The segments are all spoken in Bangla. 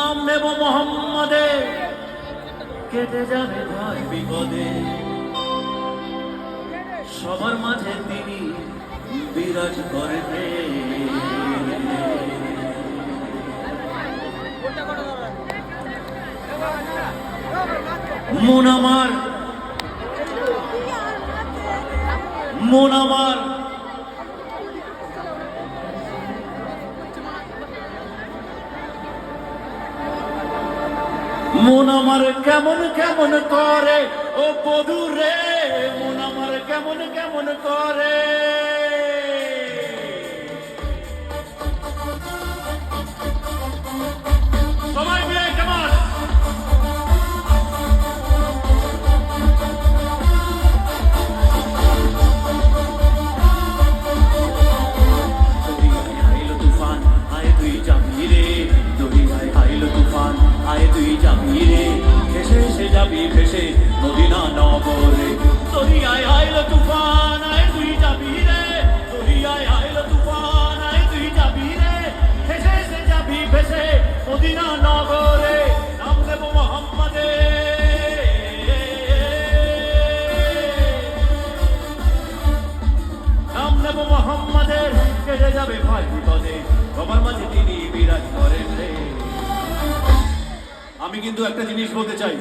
নাম নেব মোহাম্মদে, কেটে যাবে ভয় বিপদে। সবার মাঝে তিনি বিরাজ করবে। মন আমার, মন আমার, মন আমার কেমন কেমন করে ও বধূ রে, মন আমার কেমন কেমন করে। সবাই মিলে কেমন তুফান আয় তুই যাবি রে, দরিয়ায় আইলো তুফান আয় তুই যাবি রে, ভেসে ভেসে যাবি ভেসে মদিনা নগরে। দরিয়ায় আইলো তুফান আয় তুই যাবি রে, দরিয়ায় আইলো তুফান আয় তুই যাবি রে, ভেসে ভেসে যাবি ভেসে মদিনা নগরে। নাম দেব মোহাম্মদে, নাম নেব মোহাম্মদের, কেটে যাবে ভয় বিপদে। সবার মাঝে তিনি বিরাজ করেন রে। আমি কিন্তু একটা জিনিস বলতে চাই,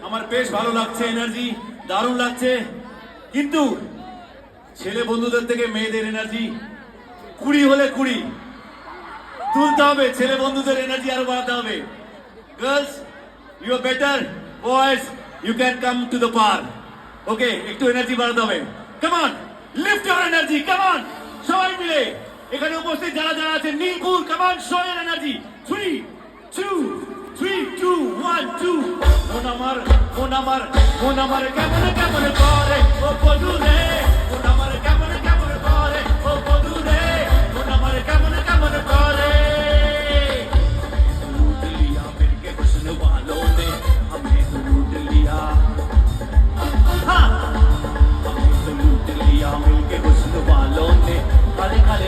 আমার বেশ ভালো লাগছে, এনার্জি দারুণ লাগছে, কিন্তু ছেলে বন্ধুদের থেকে মেয়েদের এনার্জি 20 হলে 20 তুলতে হবে। ছেলে বন্ধুদের এনার্জি আরো বাড়াতে হবে। Girls you are better, boys you can come to the par. Okay, একটু এনার্জি বাড়াতে হবে। Come on, lift your energy, come on. সবাই মিলে এখানে উপস্থিত যারা যারা আছেন, Nilpur, come on, show your energy. 3 2 3 2 1 2। মন আমার, মন আমার, মন আমার কেমন কেমন করে ও বধূ রে, মন আমার কেমন কেমন করে ও বধূ রে, মন আমার কেমন কেমন করে। লুট লিয়া মিলকে हुस्न वालों ने, हमने तो लूट लिया, हाँ हमने तो लूट लिया मिलके हुस्न वालों ने। काले काले